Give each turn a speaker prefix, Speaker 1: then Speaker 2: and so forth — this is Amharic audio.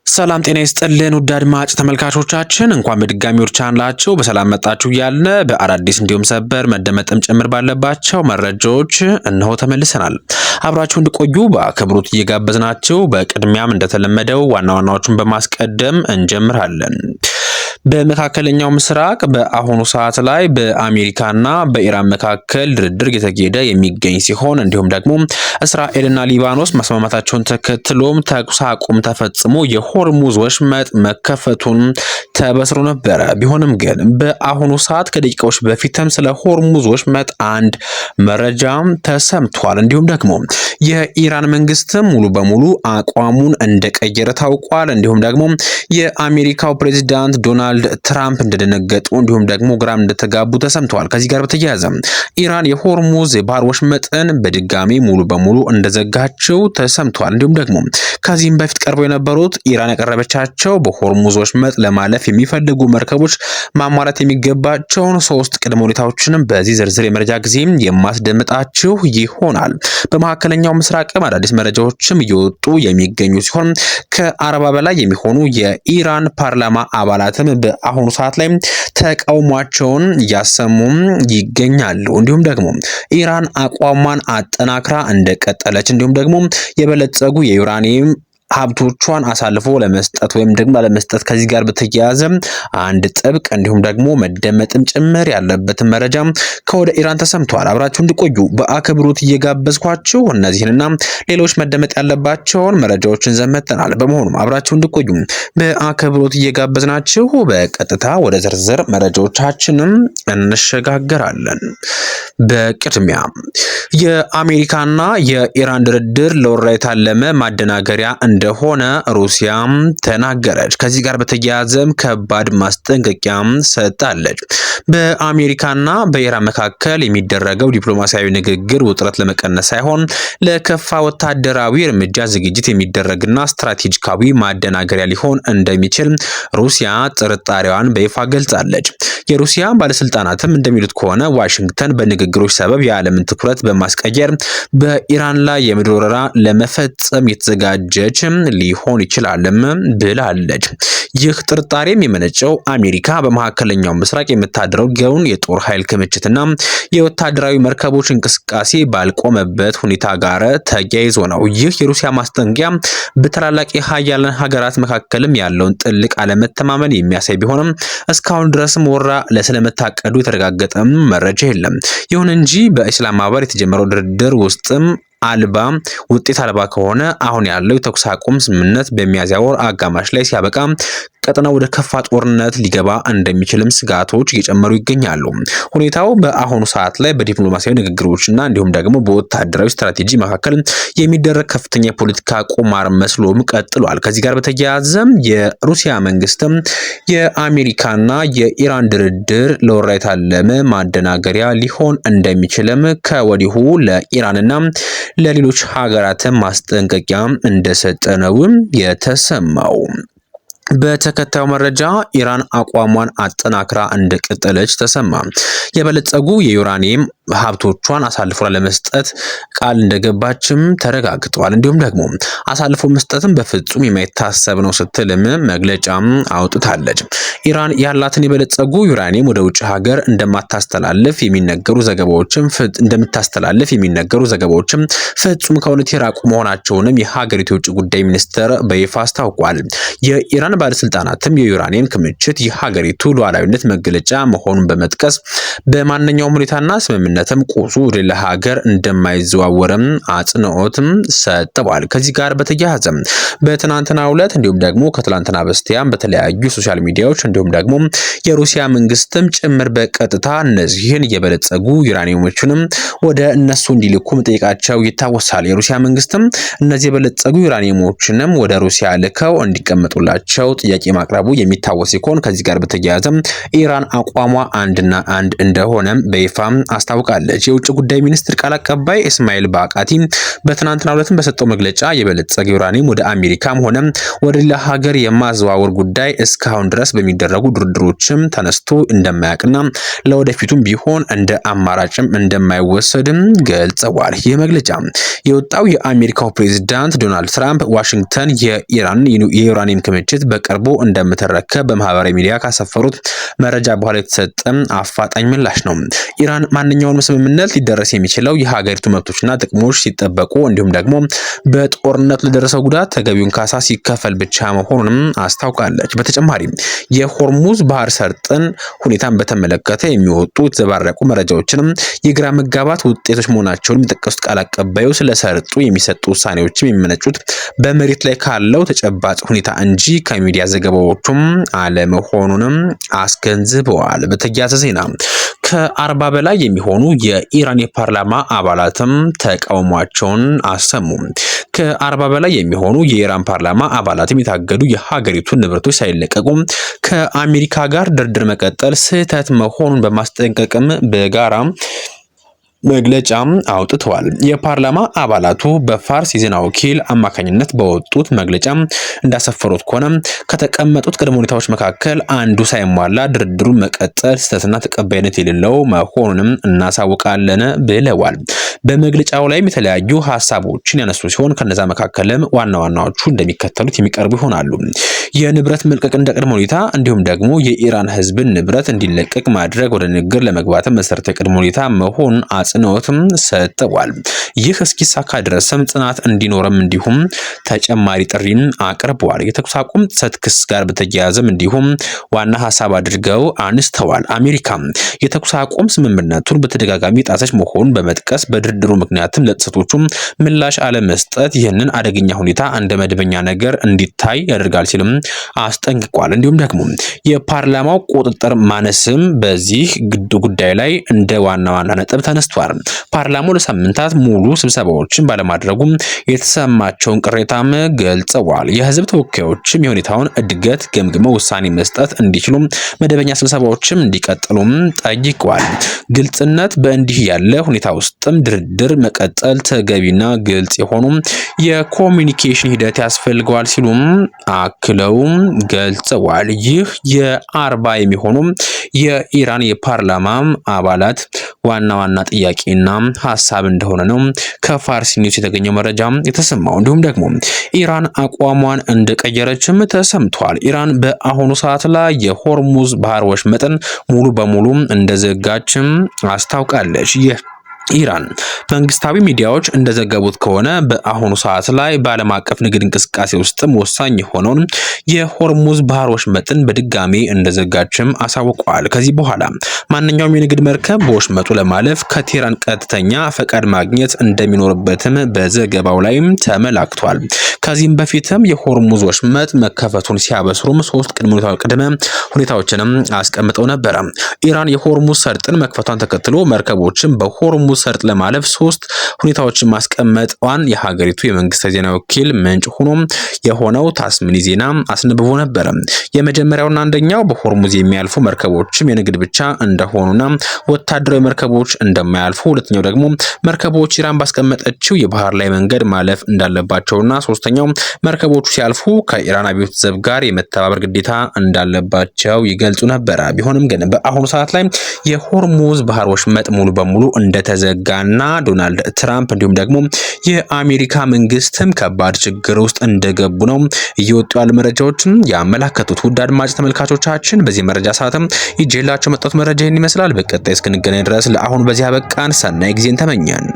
Speaker 1: ሰላም ጤና ይስጥልን ውድ አድማጭ ተመልካቾቻችን እንኳን በድጋሚ ወደ ቻናላችሁ በሰላም መጣችሁ እያልን በአዳዲስ እንዲሁም ሰበር መደመጥም ጭምር ባለባቸው መረጃዎች እነሆ ተመልሰናል። አብራችሁ እንድቆዩ በአክብሮት እየጋበዝናችሁ በቅድሚያም እንደተለመደው ዋና ዋናዎቹን በማስቀደም እንጀምራለን። በመካከለኛው ምስራቅ በአሁኑ ሰዓት ላይ በአሜሪካና በኢራን መካከል ድርድር እየተካሄደ የሚገኝ ሲሆን እንዲሁም ደግሞ እስራኤልና ሊባኖስ መስማማታቸውን ተከትሎም ተኩስ አቁም ተፈጽሞ የሆርሙዝ ወሽመጥ መከፈቱን ተበስሮ ነበረ። ቢሆንም ግን በአሁኑ ሰዓት ከደቂቃዎች በፊትም ስለ ሆርሙዝ ወሽመጥ አንድ መረጃ ተሰምቷል። እንዲሁም ደግሞ የኢራን መንግስትም ሙሉ በሙሉ አቋሙን እንደቀየረ ታውቋል። እንዲሁም ደግሞ የአሜሪካው ፕሬዝዳንት ዶናልድ ትራምፕ እንደደነገጡ እንዲሁም ደግሞ ግራም እንደተጋቡ ተሰምተዋል። ከዚህ ጋር በተያያዘ ኢራን የሆርሙዝ የባህር ወሽመጥን በድጋሚ ሙሉ በሙሉ እንደዘጋችው ተሰምቷል። እንዲሁም ደግሞ ከዚህም በፊት ቀርበው የነበሩት ኢራን ያቀረበቻቸው በሆርሙዝ ወሽመጥ ለማለፍ የሚፈልጉ መርከቦች ማሟላት የሚገባቸውን 3 ቅድመ ሁኔታዎችንም በዚህ ዝርዝር የመረጃ ጊዜ የማስደምጣችሁ ይሆናል። በመካከለኛው ምስራቅም አዳዲስ መረጃዎችም እየወጡ የሚገኙ ሲሆን ከ40 በላይ የሚሆኑ የኢራን ፓርላማ አባላትም በአሁኑ ሰዓት ላይ ተቃውሟቸውን እያሰሙም ይገኛሉ። እንዲሁም ደግሞ ኢራን አቋሟን አጠናክራ እንደቀጠለች እንዲሁም ደግሞ የበለጸጉ የዩራኒየም ሀብቶቿን አሳልፎ ለመስጠት ወይም ደግሞ ለመስጠት ከዚህ ጋር በተያያዘ አንድ ጥብቅ እንዲሁም ደግሞ መደመጥም ጭምር ያለበትን መረጃ ከወደ ኢራን ተሰምቷል። አብራችሁ እንድቆዩ በአክብሮት እየጋበዝኳችሁ እነዚህንና ሌሎች መደመጥ ያለባቸውን መረጃዎችን ዘመተናል። በመሆኑም አብራችሁ እንድቆዩ በአክብሮት እየጋበዝናችሁ በቀጥታ ወደ ዝርዝር መረጃዎቻችንም እንሸጋገራለን። በቅድሚያ የአሜሪካና የኢራን ድርድር ለወራ የታለመ ማደናገሪያ እንደሆነ ሩሲያ ተናገረች። ከዚህ ጋር በተያያዘም ከባድ ማስጠንቀቂያ ሰጣለች። በአሜሪካና በኢራን መካከል የሚደረገው ዲፕሎማሲያዊ ንግግር ውጥረት ለመቀነስ ሳይሆን ለከፋ ወታደራዊ እርምጃ ዝግጅት የሚደረግና ስትራቴጂካዊ ማደናገሪያ ሊሆን እንደሚችል ሩሲያ ጥርጣሬዋን በይፋ ገልጻለች። የሩሲያ ባለስልጣናትም እንደሚሉት ከሆነ ዋሽንግተን በንግግሮች ሰበብ የዓለምን ትኩረት በማስቀየር በኢራን ላይ የምድር ወረራ ለመፈጸም የተዘጋጀች ሊሆን ይችላልም ብላለች። ይህ ጥርጣሬም የመነጨው አሜሪካ በመካከለኛው ምስራቅ የምታደርገውን የጦር ኃይል ክምችትና የወታደራዊ መርከቦች እንቅስቃሴ ባልቆመበት ሁኔታ ጋር ተያይዞ ነው። ይህ የሩሲያ ማስጠንቀቂያ በታላላቅ የሀያላን ሀገራት መካከልም ያለውን ጥልቅ አለመተማመን የሚያሳይ ቢሆንም እስካሁን ድረስም ወራ ለስለመታቀዱ የተረጋገጠ መረጃ የለም። ይሁን እንጂ በኢስላማባድ የተጀመረው ድርድር ውስጥም ውጤት አልባ ከሆነ አሁን ያለው የተኩስ አቁም ስምምነት በሚያዝያ ወር አጋማሽ ላይ ሲያበቃ ቀጠናው ወደ ከፋ ጦርነት ሊገባ እንደሚችልም ስጋቶች እየጨመሩ ይገኛሉ። ሁኔታው በአሁኑ ሰዓት ላይ በዲፕሎማሲያዊ ንግግሮችና እንዲሁም ደግሞ በወታደራዊ ስትራቴጂ መካከል የሚደረግ ከፍተኛ የፖለቲካ ቁማር መስሎም ቀጥሏል። ከዚህ ጋር በተያያዘ የሩሲያ መንግስትም የአሜሪካና የኢራን ድርድር ለወራ የታለመ ማደናገሪያ ሊሆን እንደሚችልም ከወዲሁ ለኢራንና ለሌሎች ሀገራትም ማስጠንቀቂያ እንደሰጠ ነው የተሰማው። በተከታዩ መረጃ ኢራን አቋሟን አጠናክራ እንደቀጠለች ተሰማ። የበለጸጉ የዩራኒየም ሀብቶቿን አሳልፎ ለመስጠት ቃል እንደገባችም ተረጋግጧል። እንዲሁም ደግሞ አሳልፎ መስጠትም በፍጹም የማይታሰብ ነው ስትልም መግለጫም አውጥታለች። ኢራን ያላትን የበለጸጉ ዩራኒየም ወደ ውጭ ሀገር እንደምታስተላልፍ የሚነገሩ ዘገባዎችም ፍጹም ከእውነት የራቁ መሆናቸውንም የሀገሪቱ የውጭ ጉዳይ ሚኒስትር በይፋ አስታውቋል። የኢራን ባለስልጣናትም የዩራኒየም ክምችት የሀገሪቱ ሉዓላዊነት መገለጫ መሆኑን በመጥቀስ በማንኛውም ሁኔታና ስምምነትም ቁሱ ወደ ሌላ ሀገር እንደማይዘዋወርም አጽንኦትም ሰጥተዋል። ከዚህ ጋር በተያያዘ በትናንትናው ዕለት እንዲሁም ደግሞ ከትላንትና በስቲያም በተለያዩ ሶሻል ሚዲያዎች እንዲሁም ደግሞ የሩሲያ መንግስትም ጭምር በቀጥታ እነዚህን የበለጸጉ ዩራኒየሞችንም ወደ እነሱ እንዲልኩ መጠየቃቸው ይታወሳል። የሩሲያ መንግስትም እነዚህ የበለጸጉ ዩራኒየሞችንም ወደ ሩሲያ ልከው እንዲቀመጡላቸው ጥያቄ ማቅረቡ የሚታወስ ሲሆን ከዚህ ጋር በተያያዘ ኢራን አቋሟ አንድና አንድ እንደሆነ በይፋ አስታውቃለች። አስታውቃለች። የውጭ ጉዳይ ሚኒስትር ቃል አቀባይ እስማኤል ባቃቲ በትናንትናው ዕለት በሰጠው መግለጫ የበለጸገ ዩራኒየም ወደ አሜሪካም ሆነ ወደ ሌላ ሀገር የማዘዋወር ጉዳይ እስካሁን ድረስ በሚደረጉ ድርድሮችም ተነስቶ እንደማያውቅና ለወደፊቱም ቢሆን እንደ አማራጭም እንደማይወሰድም ገልጸዋል። ይህ መግለጫ የወጣው የአሜሪካው ፕሬዝዳንት ዶናልድ ትራምፕ ዋሽንግተን የኢራን የዩራኒየም ክምችት በቅርቡ እንደምትረከብ በማህበራዊ ሚዲያ ካሰፈሩት መረጃ በኋላ የተሰጠ አፋጣኝ ምላሽ ነው። ኢራን ማንኛውንም ስምምነት ሊደረስ የሚችለው የሀገሪቱ መብቶችና ጥቅሞች ሲጠበቁ እንዲሁም ደግሞ በጦርነቱ ለደረሰው ጉዳት ተገቢውን ካሳ ሲከፈል ብቻ መሆኑንም አስታውቃለች። በተጨማሪም የሆርሙዝ ባህር ሰርጥን ሁኔታን በተመለከተ የሚወጡት ዘባረቁ መረጃዎችንም የግራ መጋባት ውጤቶች መሆናቸውን የሚጠቀሱት ቃል አቀባዩ ስለ ሰርጡ የሚሰጡ ውሳኔዎችም የሚመነጩት በመሬት ላይ ካለው ተጨባጭ ሁኔታ እንጂ ከሚዲያ ዘገባዎቹም አለመሆኑንም አስገንዝበዋል። በተያያዘ ዜና ከ40 በላይ የሚሆኑ የኢራን የፓርላማ አባላትም ተቃውሟቸውን አሰሙ። ከ40 በላይ የሚሆኑ የኢራን ፓርላማ አባላትም የታገዱ የሀገሪቱን ንብረቶች ሳይለቀቁ ከአሜሪካ ጋር ድርድር መቀጠል ስህተት መሆኑን በማስጠንቀቅም በጋራ መግለጫ አውጥተዋል። የፓርላማ አባላቱ በፋርስ የዜና ወኪል አማካኝነት በወጡት መግለጫ እንዳሰፈሩት ከሆነ ከተቀመጡት ቅድመ ሁኔታዎች መካከል አንዱ ሳይሟላ ድርድሩ መቀጠል ስህተትና ተቀባይነት የሌለው መሆኑንም እናሳውቃለን ብለዋል። በመግለጫው ላይም የተለያዩ ሀሳቦችን ያነሱ ሲሆን ከነዛ መካከልም ዋና ዋናዎቹ እንደሚከተሉት የሚቀርቡ ይሆናሉ። የንብረት መልቀቅ እንደ ቅድመ ሁኔታ እንዲሁም ደግሞ የኢራን ሕዝብን ንብረት እንዲለቀቅ ማድረግ ወደ ንግግር ለመግባት መሰረታዊ ቅድመ ሁኔታ መሆኑን አጽንኦትም ሰጥተዋል። ይህ እስኪሳካ ድረስም ጽናት እንዲኖርም እንዲሁም ተጨማሪ ጥሪን አቅርበዋል። የተኩስ አቁም ጥሰት ክስ ጋር በተያያዘም እንዲሁም ዋና ሀሳብ አድርገው አንስተዋል። አሜሪካ የተኩስ አቁም ስምምነቱን በተደጋጋሚ ጣሰች መሆኑን በመጥቀስ በድርድሩ ምክንያትም ለጥሰቶቹ ምላሽ አለመስጠት ይህንን አደገኛ ሁኔታ እንደ መደበኛ ነገር እንዲታይ ያደርጋል ሲልም አስጠንቅቋል። እንዲሁም ደግሞ የፓርላማው ቁጥጥር ማነስም በዚህ ጉዳይ ላይ እንደ ዋና ነጥብ ተነስቷል። ፓርላማው ለሳምንታት ሙሉ ስብሰባዎችን ባለማድረጉም የተሰማቸውን ቅሬታም ገልጸዋል። የህዝብ ተወካዮችም የሁኔታውን እድገት ገምግመው ውሳኔ መስጠት እንዲችሉ መደበኛ ስብሰባዎችም እንዲቀጥሉም ጠይቀዋል። ግልጽነት በእንዲህ ያለ ሁኔታ ውስጥም ድርድር መቀጠል ተገቢና ግልጽ የሆኑ የኮሚኒኬሽን ሂደት ያስፈልገዋል ሲሉም አክለው ገልጸዋል። ይህ የ40 የሚሆኑ የኢራን የፓርላማ አባላት ዋና ጥያቄና ሀሳብ እንደሆነ ነው ከፋርስ ኒውስ የተገኘው መረጃ የተሰማው። እንዲሁም ደግሞ ኢራን አቋሟን እንደቀየረችም ተሰምቷል። ኢራን በአሁኑ ሰዓት ላይ የሆርሙዝ ባህር ወሽመጥን ሙሉ በሙሉ እንደዘጋችም አስታውቃለች። ኢራን መንግስታዊ ሚዲያዎች እንደዘገቡት ከሆነ በአሁኑ ሰዓት ላይ በዓለም አቀፍ ንግድ እንቅስቃሴ ውስጥም ወሳኝ የሆነውን የሆርሙዝ ባህር ወሽመጥን በድጋሚ እንደዘጋችም አሳውቀዋል። ከዚህ በኋላ ማንኛውም የንግድ መርከብ በወሽመጡ ለማለፍ ከቴህራን ቀጥተኛ ፈቃድ ማግኘት እንደሚኖርበትም በዘገባው ላይም ተመላክቷል። ከዚህም በፊትም የሆርሙዝ ወሽመጥ መከፈቱን ሲያበስሩም 3 ቅድመ ሁኔታዎችንም አስቀምጠው ነበረ። ኢራን የሆርሙዝ ሰርጥን መክፈቷን ተከትሎ መርከቦችን በሆርሙዝ ሰርጥ ለማለፍ 3 ሁኔታዎችን ማስቀመጧን የሀገሪቱ የመንግስት ዜና ወኪል ምንጭ ሆኖ የሆነው ታስምኒ ዜና አስነብቦ ነበረ። የመጀመሪያውና አንደኛው በሆርሙዝ የሚያልፉ መርከቦችም የንግድ ብቻ እንደሆኑና ወታደራዊ መርከቦች እንደማያልፉ፣ ሁለተኛው ደግሞ መርከቦች ኢራን ባስቀመጠችው የባህር ላይ መንገድ ማለፍ እንዳለባቸውና ሶስተኛው መርከቦቹ ሲያልፉ ከኢራን አብዮት ዘብ ጋር የመተባበር ግዴታ እንዳለባቸው ይገልጹ ነበረ። ቢሆንም ግን በአሁኑ ሰዓት ላይ የሆርሙዝ ባህር ወሽመጥ ሙሉ በሙሉ እንደተዘጋና ዶናልድ ትራምፕ እንዲሁም ደግሞ የአሜሪካ መንግስትም ከባድ ችግር ውስጥ እንደገቡ ነው እየወጡ ያሉ መረጃዎችን ያመላከቱት። ውድ አድማጭ ተመልካቾቻችን በዚህ መረጃ ሰዓትም ይዤላችሁ መጣሁት መረጃ ይህን ይመስላል። በቀጣይ እስክንገናኝ ድረስ ለአሁኑ በዚህ አበቃን። ሰናይ ጊዜን ተመኘን።